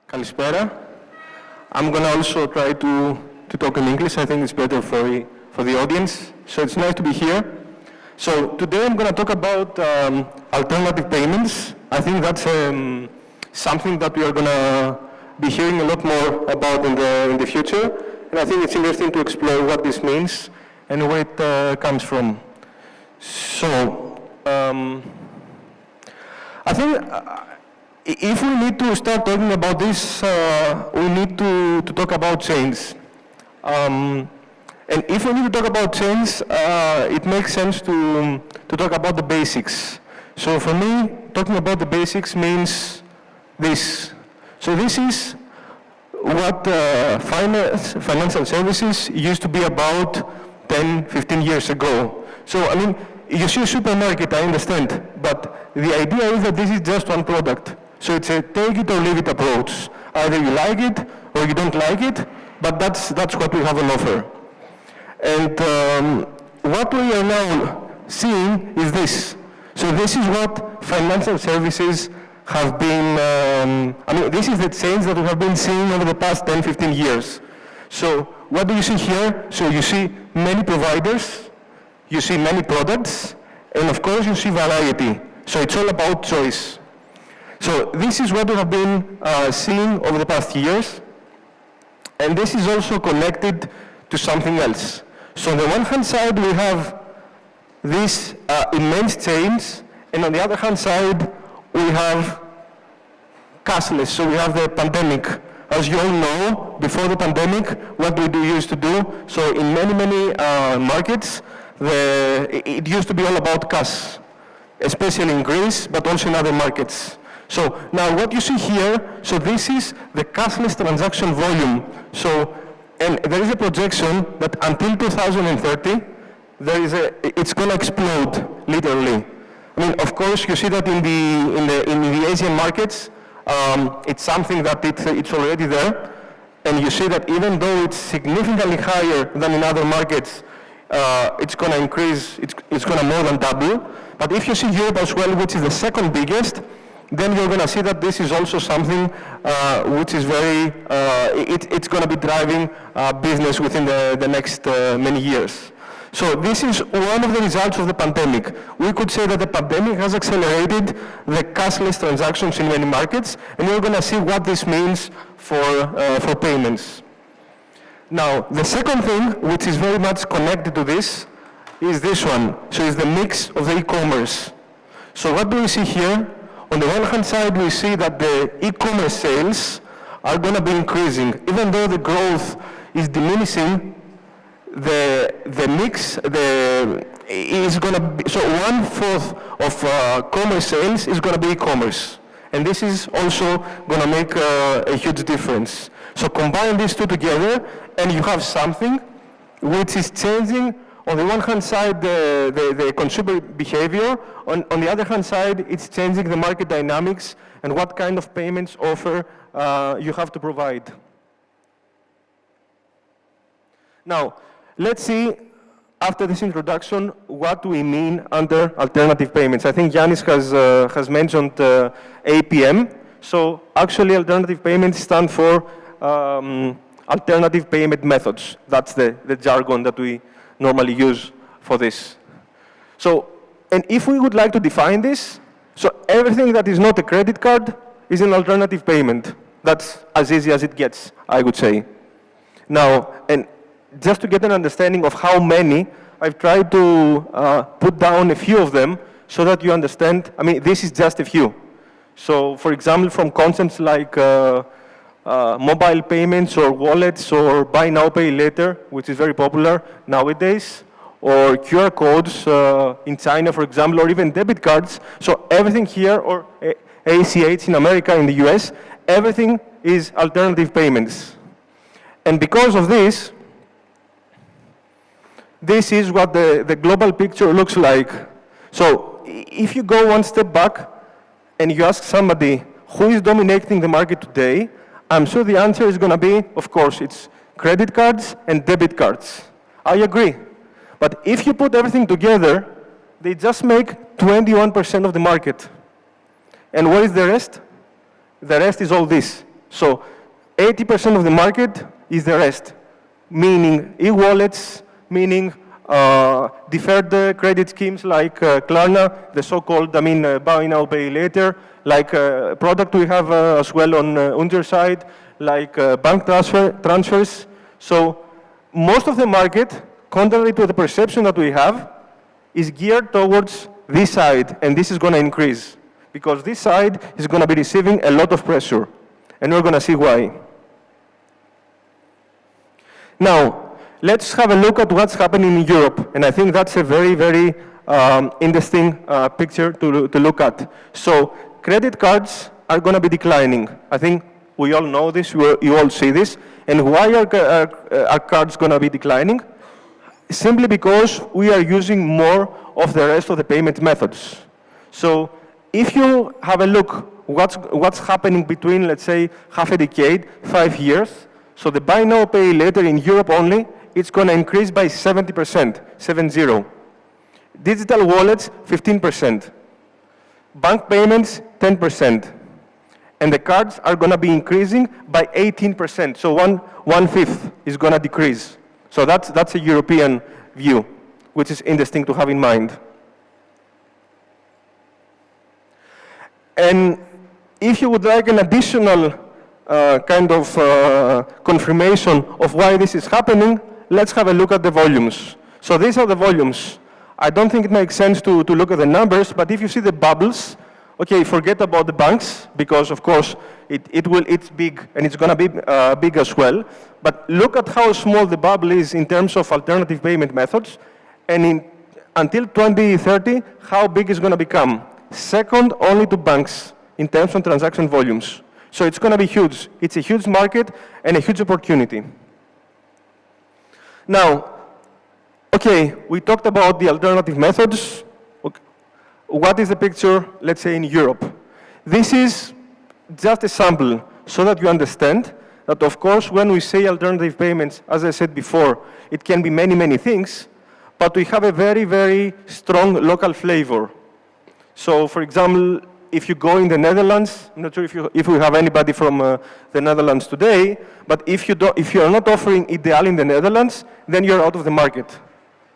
Kalispera. I'm going to also try to talk in English. I think it's better for the audience. So it's nice to be here. So today I'm going to talk about alternative payments. I think that's something that we are going to be hearing a lot more about in the future. And I think it's interesting to explore what this means and where it comes from. So I think if we need to start talking about this, we need to talk about chains. And if we need to talk about chains, it makes sense to talk about the basics. So for me, talking about the basics means this. So this is what financial services used to be about 10, 15 years ago. So, I mean, you see a supermarket, I understand, but the idea is that this is just one product. So it's a take it or leave it approach. Either you like it or you don't like it, but that's what we have on offer. And what we are now seeing is this. So this is what financial services have been, this is the change that we have been seeing over the past 10, 15 years. So what do you see here? So you see many providers, you see many products, and of course you see variety. So it's all about choice. So this is what we have been seeing over the past years, and this is also connected to something else. So on the one hand side, we have this immense change, and on the other hand side, we have cashless. So we have the pandemic. As you all know, before the pandemic, what we used to do, so in many markets, it used to be all about cash, especially in Greece, but also in other markets. So now what you see here, so this is the cashless transaction volume. So, and there is a projection that until 2030, it's going to explode, literally. I mean, of course, you see that in the Asian markets, it's something that it's already there. And you see that even though it's significantly higher than in other markets, it's going to increase, it's going to more than double. But if you see Europe as well, which is the second biggest, then you're going to see that this is also something which is very, it's going to be driving business within the next many years. So this is one of the results of the pandemic. We could say that the pandemic has accelerated the cashless transactions in many markets, and we're going to see what this means for payments. Now, the second thing, which is very much connected to this, is this one. So it's the mix of the e-commerce. So what do we see here? On the one hand side, we see that the e-commerce sales are going to be increasing. Even though the growth is diminishing, the mix is going to be, so 1/4 of commerce sales is going to be e-commerce. And this is also going to make a huge difference. So combine these two together, and you have something which is changing, on the one hand side, the consumer behavior. On the other hand side, it's changing the market dynamics and what kind of payments offer you have to provide. Now, let's see, after this introduction, what we mean under alternative payments. I think Yannis has mentioned APM. So actually, alternative payments stand for alternative payment methods. That's the jargon that we normally use for this. So, and if we would like to define this, so everything that is not a credit card is an alternative payment. That's as easy as it gets, I would say. Now, and just to get an understanding of how many, I've tried to put down a few of them so that you understand. I mean, this is just a few. So, for example, from concepts like mobile payments or wallets or buy now, pay later, which is very popular nowadays, or QR codes in China, for example, or even debit cards. So everything here, or ACH in America, in the US, everything is alternative payments. And because of this, this is what the global picture looks like. So if you go one step back and you ask somebody who is dominating the market today, I'm sure the answer is going to be, of course, it's credit cards and debit cards. I agree. But if you put everything together, they just make 21% of the market. And what is the rest? The rest is all this. So 80% of the market is the rest, meaning e-wallets, meaning deferred credit schemes like Klarna, the so-called, buy now, pay later, like a product we have as well on Unzer side, like bank transfers. So most of the market, contrary to the perception that we have, is geared towards this side, and this is going to increase, because this side is going to be receiving a lot of pressure, and we're going to see why. Now, let's have a look at what's happening in Europe, and I think that's a very, very interesting picture to look at. So, credit cards are going to be declining. I think we all know this, you all see this. And why are cards going to be declining? Simply because we are using more of the rest of the payment methods. So, if you have a look what's happening between, let's say, half a decade, 5 years, so the buy now, pay later in Europe only, it's going to increase by 70%, 70. Digital wallets, 15%. Bank payments, 10%. And the cards are going to be increasing by 18%. So one-fifth is going to decrease. So that's a European view, which is interesting to have in mind. And if you would like an additional kind of confirmation of why this is happening, let's have a look at the volumes. So these are the volumes. I don't think it makes sense to look at the numbers, but if you see the bubbles, okay, forget about the banks, because of course it's big and it's going to be big as well. But look at how small the bubble is in terms of alternative payment methods, and until 2030, how big it's going to become. Second only to banks in terms of transaction volumes. So it's going to be huge. It's a huge market and a huge opportunity. Now, okay, we talked about the alternative methods. Okay. What is the picture, let's say, in Europe? This is just a sample so that you understand that, of course, when we say alternative payments, as I said before, it can be many, many things, but we have a very, very strong local flavor. So, for example, if you go in the Netherlands, I'm not sure if we have anybody from the Netherlands today, but if you are not offering Ideal in the Netherlands, then you're out of the market.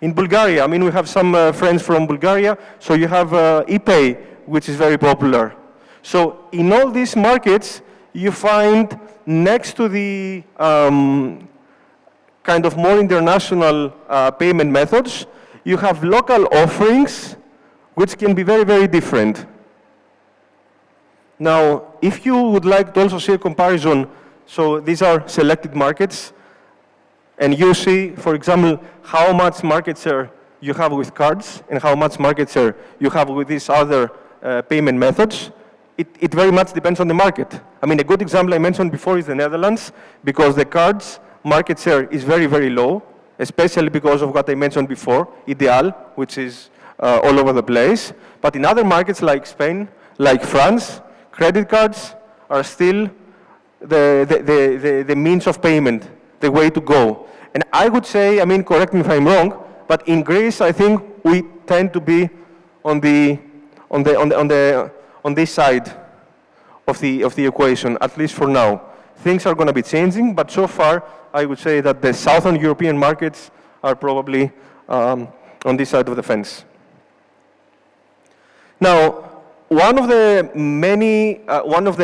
In Bulgaria, we have some friends from Bulgaria, so you have ePay, which is very popular. So in all these markets, you find next to the kind of more international payment methods, you have local offerings, which can be very, very different. Now, if you would like to also see a comparison, so these are selected markets, and you see, for example, how much market share you have with cards and how much market share you have with these other payment methods, it very much depends on the market. A good example I mentioned before is the Netherlands, because the cards market share is very, very low, especially because of what I mentioned before, Ideal, which is all over the place. But in other markets like Spain, like France, credit cards are still the means of payment, the way to go. And I would say, correct me if I'm wrong, but in Greece, I think we tend to be on this side of the equation, at least for now. Things are going to be changing, but so far, I would say that the Southern European markets are probably on this side of the fence. Now, one of the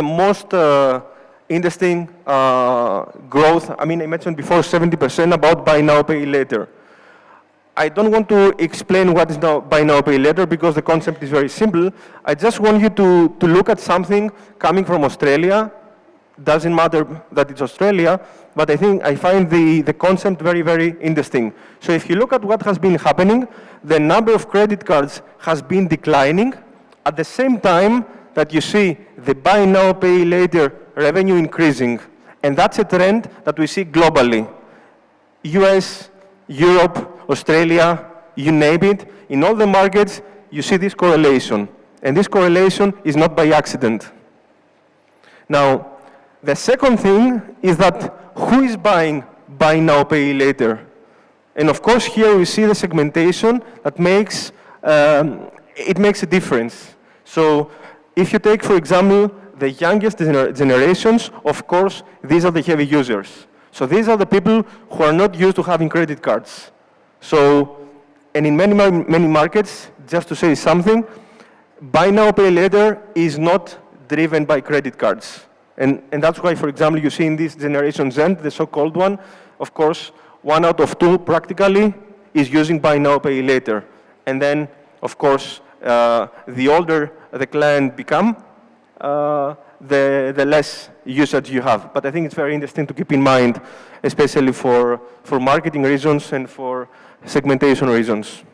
most interesting growth, I mentioned before 70% about buy now, pay later. I don't want to explain what is now buy now, pay later because the concept is very simple. I just want you to look at something coming from Australia. Doesn't matter that it's Australia, but I find the concept very, very interesting. So if you look at what has been happening, the number of credit cards has been declining at the same time that you see the buy now, pay later revenue increasing. And that's a trend that we see globally. US, Europe, Australia, you name it, in all the markets, you see this correlation. And this correlation is not by accident. Now, the second thing is that who is buying buy now, pay later? And of course, here we see the segmentation that makes a difference. So if you take, for example, the youngest generations, of course, these are the heavy users. So these are the people who are not used to having credit cards. So, and in many markets, just to say something, buy now, pay later is not driven by credit cards. And that's why, for example, you see in this Generation Z, the so-called one, of course, 1 out of 2 practically is using buy now, pay later. And then, of course, the older the client become, the less usage you have. But I think it's very interesting to keep in mind, especially for marketing reasons and for segmentation reasons.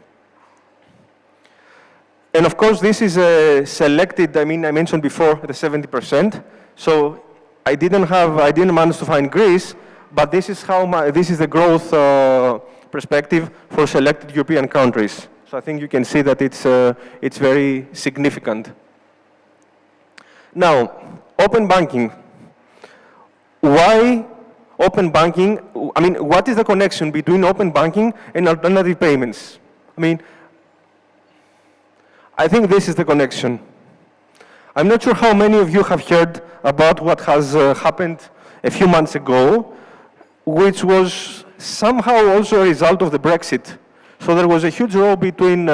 And of course, this is selected, I mentioned before the 70%. So I didn't manage to find Greece, but this is the growth perspective for selected European countries. So I think you can see that it's very significant. Now, open banking. Why open banking? What is the connection between open banking and alternative payments? I think this is the connection. I'm not sure how many of you have heard about what has happened a few months ago, which was somehow also a result of the Brexit. So there was a huge row between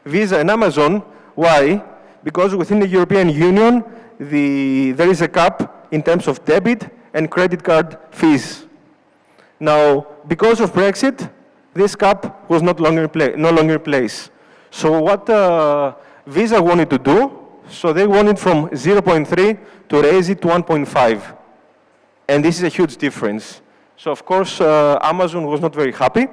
Visa and Amazon. Why? Because within the European Union, there is a cap in terms of debit and credit card fees. Now, because of Brexit, this cap was no longer in place. So what Visa wanted to do, so they wanted from 0.3 to raise it to 1.5. And this is a huge difference. So of course, Amazon was not very happy.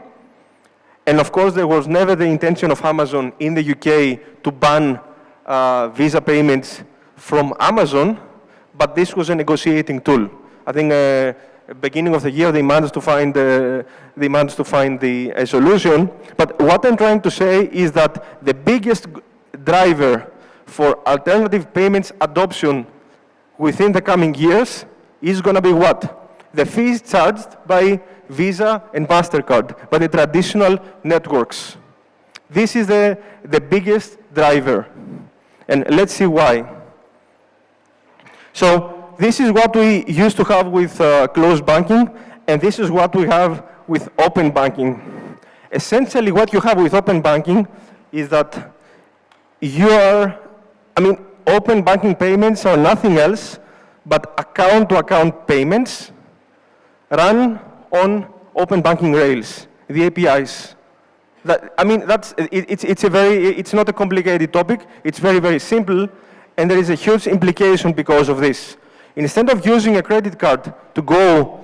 And of course, there was never the intention of Amazon in the UK to ban Visa payments from Amazon, but this was a negotiating tool. I think beginning of the year, they managed to find a solution. But what I'm trying to say is that the biggest driver for alternative payments adoption within the coming years is going to be what? The fees charged by Visa and MasterCard, by the traditional networks. This is the biggest driver. And let's see why. So this is what we used to have with closed banking, and this is what we have with open banking. Essentially, what you have with open banking is that open banking payments are nothing else but account-to-account payments run on open banking rails, the APIs. It's not a complicated topic. It's very, very simple, and there is a huge implication because of this. Instead of using a credit card to go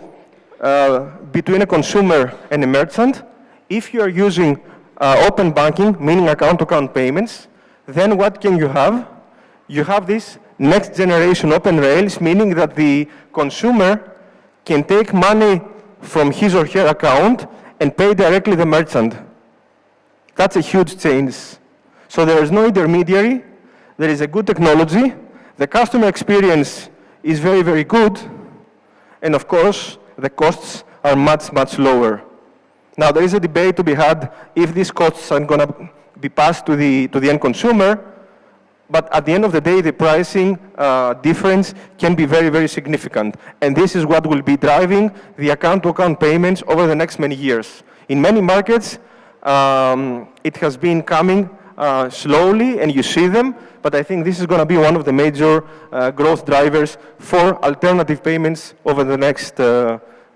between a consumer and a merchant, if you are using open banking, meaning account-to-account payments, then what can you have? You have this next generation open rails, meaning that the consumer can take money from his or her account and pay directly the merchant. That's a huge change. So there is no intermediary, there is a good technology, the customer experience is very, very good, and of course, the costs are much, much lower. Now, there is a debate to be had if these costs are going to be passed to the end consumer, but at the end of the day, the pricing difference can be very, very significant. And this is what will be driving the account-to-account payments over the next many years. In many markets, it has been coming slowly, and you see them, but I think this is going to be one of the major growth drivers for alternative payments over the next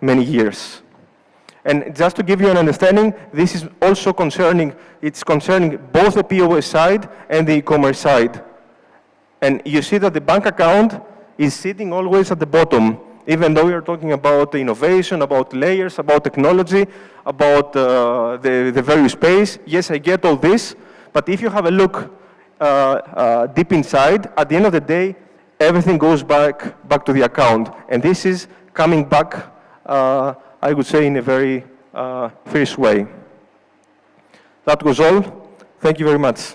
many years. And just to give you an understanding, this is also concerning both the POS side and the e-commerce side. And you see that the bank account is sitting always at the bottom, even though we are talking about innovation, about layers, about technology, about the various space. Yes, I get all this, but if you have a look deep inside, at the end of the day, everything goes back to the account. And this is coming back, I would say, in a very fierce way. That was all. Thank you very much.